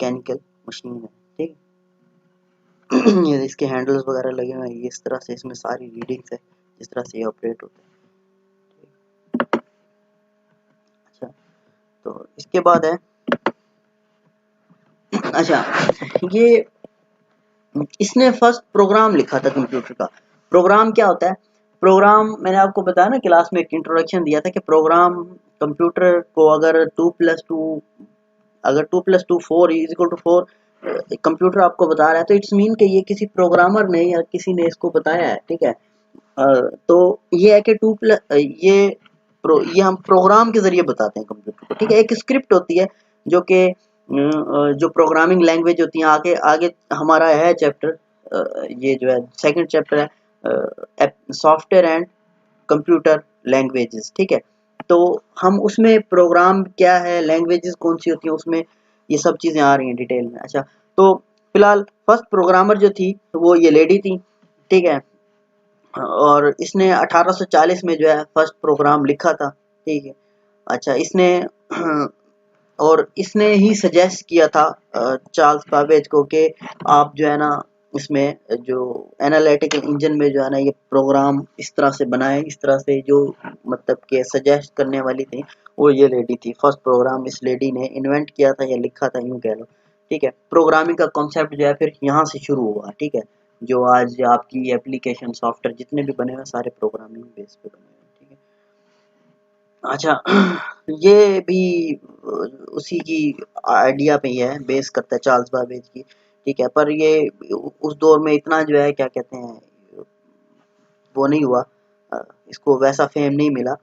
Mechanical machine है, ठीक। ये इसके हैंडल्स वगैरह लगे हुए हैं, ये इस तरह से इसमें सारी रीडिंग्स है जिस तरह से ये ऑपरेट होता है। अच्छा, तो इसके बाद है, अच्छा ये इसने फर्स्ट प्रोग्राम लिखा था कंप्यूटर का। प्रोग्राम क्या होता है? प्रोग्राम मैंने आपको बताया ना, क्लास में एक इंट्रोडक्शन दिया था कि प्रोग्राम कंप्यूटर को अगर 2+2 अगर 2+2 4 इज इक्वल टू 4 कंप्यूटर आपको बता रहा है, तो इट्स मीन कि ये किसी प्रोग्रामर ने या किसी ने इसको बताया है, ठीक है। तो ये है कि ये हम प्रोग्राम के जरिए बताते हैं कंप्यूटर को, ठीक है। एक स्क्रिप्ट होती है जो कि जो प्रोग्रामिंग लैंग्वेज होती है, आगे आगे हमारा है चैप्टर, ये जो है सेकंड चैप्टर है सॉफ्टवेयर एंड कंप्यूटर लैंग्वेजेस, ठीक है। तो हम उसमें प्रोग्राम क्या है, लैंग्वेजेस कौन सी होती है, उसमें ये सब चीज़ें आ रही हैं डिटेल में। अच्छा, तो फिलहाल फर्स्ट प्रोग्रामर जो थी वो ये लेडी थी, ठीक है। और इसने 1840 में जो है फर्स्ट प्रोग्राम लिखा था, ठीक है। अच्छा, इसने और इसने ही सजेस्ट किया था चार्ल्स बाबेज को कि आप जो है ना इसमें जो एनालिटिकल इंजन में जो है ना ये प्रोग्राम इस तरह से बनाए, इस तरह से जो मतलब कि सजेस्ट करने वाली थी वो ये लेडी थी। फर्स्ट प्रोग्राम इस लेडी ने इन्वेंट किया था या लिखा था, यूँ कह लो, ठीक है। प्रोग्रामिंग का कॉन्सेप्ट जो है फिर यहाँ से शुरू हुआ, ठीक है। जो आज आपकी एप्लीकेशन सॉफ्टवेयर जितने भी बने हुए सारे प्रोग्रामिंग बेस पे बने हुए, ठीक है। अच्छा, ये भी उसी की आइडिया पे ही है, बेस करता है चार्ल्स बाबेज की, ठीक है। पर ये उस दौर में इतना जो है क्या कहते हैं वो नहीं हुआ, इसको वैसा फेम नहीं मिला,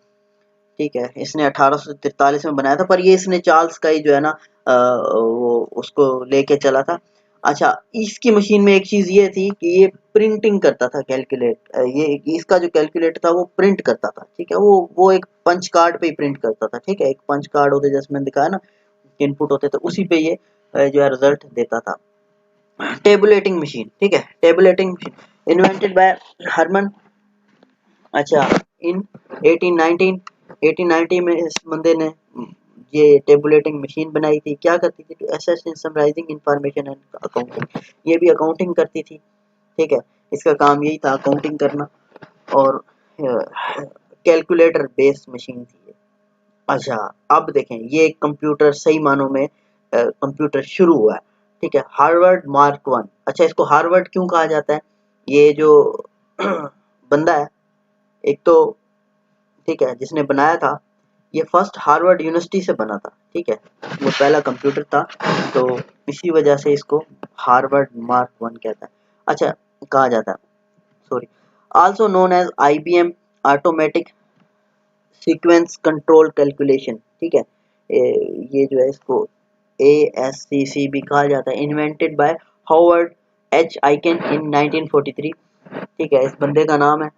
ठीक है। इसने 1843 में बनाया था, पर ये इसने चार्ल्स का ही जो है ना वो उसको लेके चला था। अच्छा, इसकी मशीन में एक चीज़ ये थी कि ये प्रिंटिंग करता था ये इसका जो कैलकुलेटर था वो प्रिंट करता था, ठीक है। वो एक पंच कार्ड पे ही प्रिंट करता था, ठीक है। एक पंच कार्ड होते जैसे मैंने दिखाया ना, इनपुट होते थे, उसी पे ये जो है रिजल्ट देता था। टेबुलेटिंग मशीन, ठीक है। Tabulating machine invented by Herman, अच्छा, इन 1890 में इस बंदे ने ये टेबुलेटिंग मशीन बनाई थी। क्या करती थी? To assist in summarizing information and accounting, ये भी अकाउंटिंग करती थी, ठीक है। इसका काम यही था अकाउंटिंग करना, और कैलकुलेटर बेस्ड मशीन थी ये। अच्छा, अब देखें ये कंप्यूटर सही मानों में कंप्यूटर शुरू हुआ है, ठीक है। Harvard mark 1। अच्छा, इसको हार्वर्ड क्यों कहा जाता है? ये जो बंदा है एक तो, ठीक है, जिसने बनाया था, ये फर्स्ट हार्वर्ड यूनिवर्सिटी से बना था, ठीक है। वो पहला कंप्यूटर था, तो इसी वजह से इसको हार्वर्ड मार्क 1 कहता है, अच्छा कहा जाता है, sorry. Also known as IBM automatic sequence control calculation, ठीक है। ये जो है इसको ASCC भी कहा जाता है। Invented by Howard H Aiken in 1943, ठीक है। इस बंदे का नाम है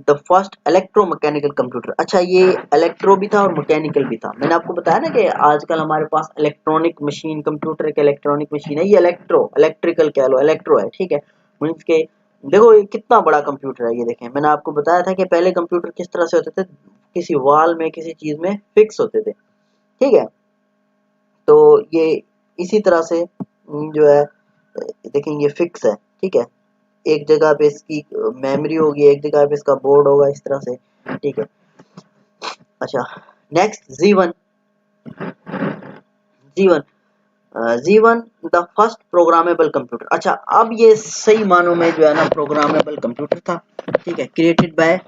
द फर्स्ट इलेक्ट्रोमैकेनिकल कंप्यूटर। अच्छा, ये इलेक्ट्रो भी था और मैकेनिकल भी था। मैंने आपको बताया ना कि आजकल हमारे पास इलेक्ट्रॉनिक मशीन, कंप्यूटर एक इलेक्ट्रॉनिक मशीन है, ये इलेक्ट्रिकल कह लो, इलेक्ट्रो है, ठीक है। मीन्स के देखो ये कितना बड़ा कंप्यूटर है, ये देखें। मैंने आपको बताया था कि पहले कंप्यूटर किस तरह से होते थे, किसी वॉल में किसी चीज में फिक्स होते थे, ठीक है। तो ये इसी तरह से जो है देखेंगे फिक्स है, ठीक है। एक जगह पे इसकी मेमोरी होगी, एक जगह पे इसका बोर्ड होगा, इस तरह से, ठीक है। अच्छा, next Z one Z one the first programmable computer. अच्छा, अब ये सही मानों में जो है ना प्रोग्रामेबल कंप्यूटर था, ठीक है। Created by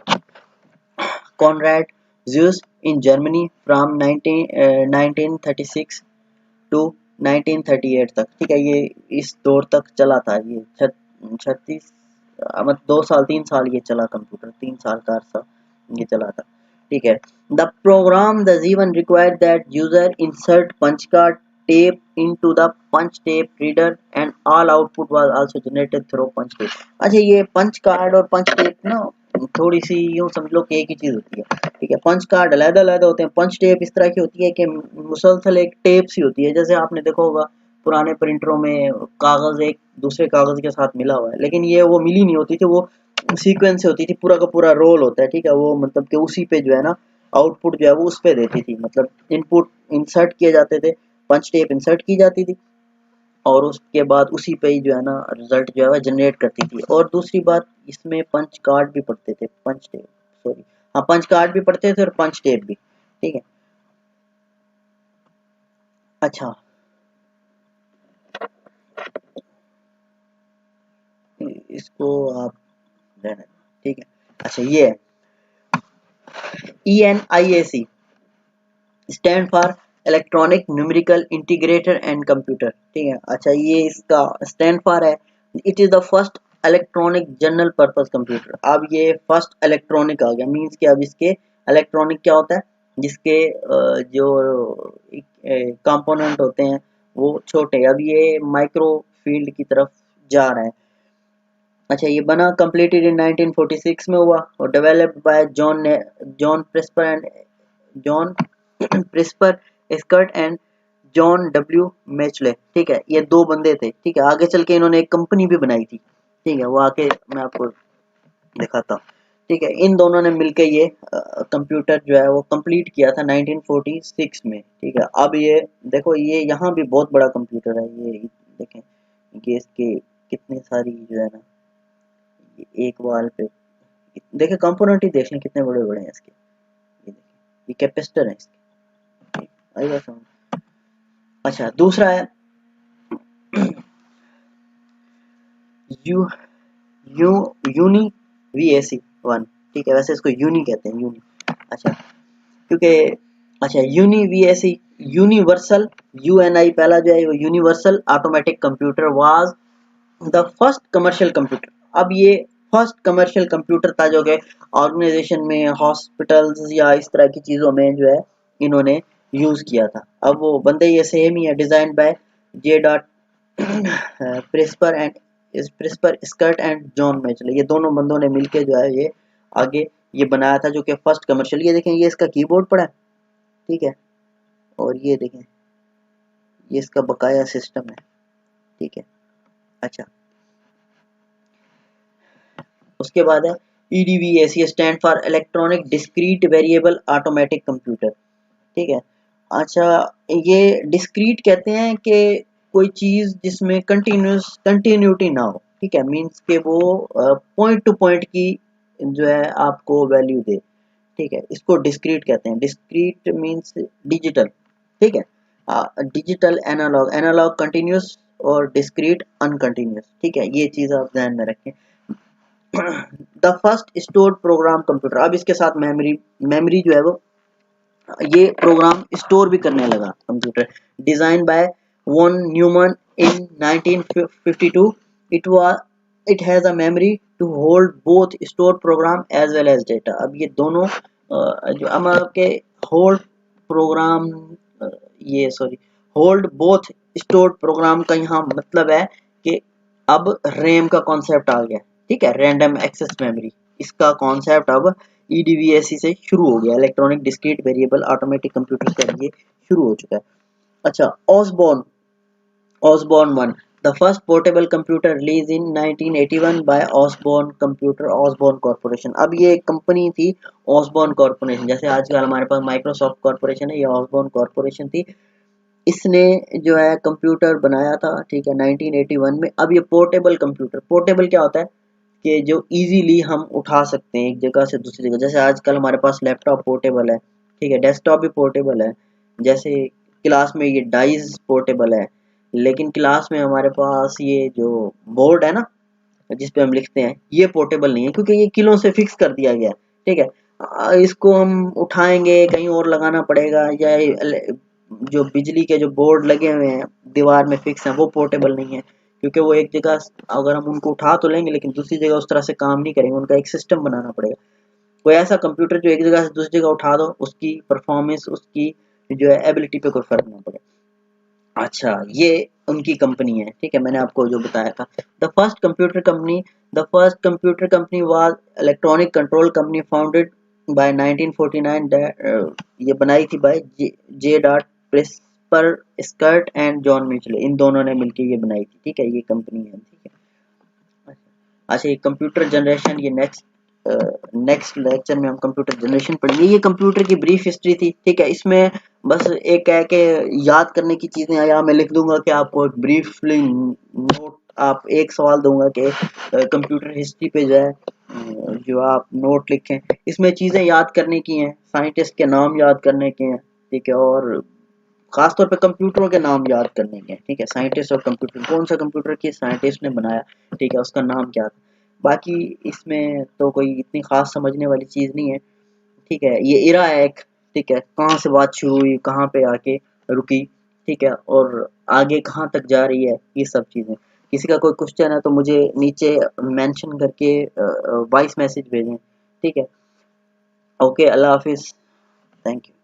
Konrad Zuse in Germany from 1936 to 1938 तक, ठीक है। ये इस दौर तक चला था, ये 36 मतलब 2 साल 3 साल ये चला कंप्यूटर, 3 साल का अर्सा ये चला था, ठीक है। The program the given required that user insert punch card tape into the punch tape reader and all output was also generated through punch tape। अच्छा, ये पंच कार्ड और पंच टेप ना थोड़ी सी यूं समझ लो कि एक ही चीज होती है, ठीक है। पंच कार्ड अलग-अलग होते हैं, पंच टेप इस तरह की होती है कि मुसलसल एक टेप सी होती है, जैसे आपने देखा होगा पुराने प्रिंटरों में कागज एक दूसरे कागज के साथ मिला हुआ है, लेकिन ये वो मिली नहीं होती थी, वो सीक्वेंस से होती थी, पूरा का पूरा रोल होता है, ठीक है। वो मतलब कि उसी पे जो है ना आउटपुट जो है वो उस पे देती थी, मतलब इनपुट इंसर्ट किए जाते थे, पंच टेप इंसर्ट की जाती थी, और उसके बाद उसी पे ही जो है ना रिजल्ट जो है वह जनरेट करती थी। और दूसरी बात, इसमें पंच कार्ड भी पढ़ते थे, पंच टेप, सॉरी हाँ पंच कार्ड भी पढ़ते थे और पंच टेप भी, ठीक है। अच्छा इसको आप रहने दें, ठीक है। अच्छा ये ENIAC stand for electronic numerical integrator and computer, ठीक है। अच्छा ये इसका स्टैंड फॉर है, it is the first electronic general purpose computer. अब ये फर्स्ट इलेक्ट्रॉनिक आ गया, मींस कि अब इसके इलेक्ट्रॉनिक क्या होता है, जिसके जो कंपोनेंट होते हैं वो छोटे, अब ये माइक्रो फील्ड की तरफ जा रहा है। अच्छा ये बना कंप्लीटेड इन 1946 में हुआ और developed by John Presper and John Presper Eckert and John W Mauchly, ठीक है। ये दो बंदे थे, ठीक है। आगे चल के इन्होंने एक कंपनी भी बनाई थी, ठीक है, वो आके मैं आपको दिखाता हूँ, ठीक है। इन दोनों ने मिलके ये कंप्यूटर जो है वो कंप्लीट किया था 1946 में, ठीक है। अब ये देखो ये यहाँ भी बहुत बड़ा कंप्यूटर है, ये देखें कि इसके कितनी सारी जो है ना एक वाल पे देखे कंपोनेंट ही देख लें कितने बड़े बड़े हैं इसके, ये देखिए ये कैपेसिटर है इसके, आएगा समझ। अच्छा दूसरा है यू यू यूनी VAC 1, ठीक है। वैसे इसको यूनी कहते हैं, यूनी। अच्छा क्योंकि अच्छा यूनी VAC यूनिवर्सल UNI पहला जो है वो universal automatic computer was the first commercial computer. अब ये फर्स्ट कमर्शियल कंप्यूटर था जो कि ऑर्गेनाइजेशन में, हॉस्पिटल्स या इस तरह की चीज़ों में जो है इन्होंने यूज़ किया था। अब वो बंदे ये सेम ही है, design by J dot Presper and Presper Eckert and John Mauchly, ये दोनों बंदों ने मिलके जो है ये आगे ये बनाया था जो कि फर्स्ट कमर्शियल। ये देखें ये इसका कीबोर्ड पड़ा है, ठीक है, और ये देखें ये इसका बकाया सिस्टम है, ठीक है। अच्छा उसके बाद है EDVAC stand for electronic discrete variable automatic computer, ठीक है। अच्छा ये डिस्क्रीट कहते हैं कि कोई चीज़ जिसमें कंटिन्यूटी ना हो, ठीक है, मींस के वो पॉइंट टू पॉइंट की जो है आपको वैल्यू दे, ठीक है। इसको डिस्क्रीट कहते हैं। डिस्क्रीट मींस डिजिटल, ठीक है। डिजिटल एनालॉग, एनालॉग कंटिन्यूस और डिस्क्रीट अनकंटिन्यूस, ठीक है। ये चीज़ आप ध्यान में रखें। The first stored program computer, अब इसके साथ मेमोरी जो है वो ये प्रोग्राम स्टोर भी करने लगा computer. Design by von Neumann in 1952, it was it has a memory to hold both store program as well as data. अब ये दोनों जो हम आपके होल्ड प्रोग्राम ये sorry hold both stored program का यहाँ मतलब है कि अब रैम का कॉन्सेप्ट आ गया, ठीक है, रैंडम एक्सेस मेमोरी। इसका कॉन्सेप्ट अब EDVAC से शुरू हो गया, electronic discrete variable automatic computer से ये शुरू हो चुका है। अच्छा Osborne 1, the first portable computer released in 1981 by Osborne Corporation। अब ये एक कंपनी थी Osborne Corporation, जैसे आजकल हमारे पास माइक्रोसॉफ्ट कॉर्पोरेशन है, ये Osborne Corporation थी। इसने जो है कंप्यूटर बनाया था, ठीक है, 1981 में। अब ये पोर्टेबल कंप्यूटर, पोर्टेबल क्या होता है कि जो इजीली हम उठा सकते हैं एक जगह से दूसरी जगह, जैसे आजकल हमारे पास लैपटॉप पोर्टेबल है, ठीक है, डेस्कटॉप भी पोर्टेबल है, जैसे क्लास में ये डाइस पोर्टेबल है। लेकिन क्लास में हमारे पास ये जो बोर्ड है ना जिस पे हम लिखते हैं ये पोर्टेबल नहीं है, क्योंकि ये किलों से फिक्स कर दिया गया है, ठीक है। इसको हम उठाएंगे कहीं और लगाना पड़ेगा, या जो बिजली के जो बोर्ड लगे हुए हैं दीवार में फिक्स हैं वो पोर्टेबल नहीं है, क्योंकि वो एक जगह अगर हम उनको उठा तो लेंगे लेकिन दूसरी जगह उस तरह से काम नहीं करेंगे, उनका एक सिस्टम बनाना पड़ेगा। कोई ऐसा कंप्यूटर जो एक जगह से दूसरी जगह उठा दो, उसकी परफॉर्मेंस, उसकी जो है एबिलिटी पे कोई फर्क ना पड़े। अच्छा ये उनकी कंपनी है, ठीक है, मैंने आपको जो बताया था। The first computer company was electronic control company founded by 1949, ये बनाई थी by J dot Presper Eckert and John Mauchly, इन दोनों ने मिलकर ये बनाई थी, ठीक है, ये कंपनी है, ठीक है। अच्छा ये कंप्यूटर जनरेशन, ये नेक्स्ट लेक्चर में हम कंप्यूटर जनरेशन पढ़ेंगे। ये कंप्यूटर की ब्रीफ हिस्ट्री थी, ठीक है। इसमें बस एक है कि याद करने की चीज़ें, या मैं लिख दूंगा कि आपको एक ब्रीफली नोट, आप एक सवाल दूंगा कि कंप्यूटर हिस्ट्री पे जो है जो आप नोट लिखें, इसमें चीज़ें याद करने की हैं, साइंटिस्ट के नाम याद करने के हैं, ठीक है, और खासतौर पे कंप्यूटरों के नाम याद करने के हैं, ठीक है, साइंटिस्ट और कंप्यूटर, कौन सा कंप्यूटर किस साइंटिस्ट ने बनाया, ठीक है, उसका नाम क्या था। बाकी इसमें तो कोई इतनी खास समझने वाली चीज़ नहीं है, ठीक है, ये इरा है एक, ठीक है, कहाँ से बात शुरू हुई, कहाँ पे आके रुकी, ठीक है, और आगे कहाँ तक जा रही है, ये सब चीज़ें। किसी का कोई क्वेश्चन है तो मुझे नीचे मेंशन करके वॉइस मैसेज भेजें, ठीक है। ओके, अल्लाह हाफिज़, थैंक यू।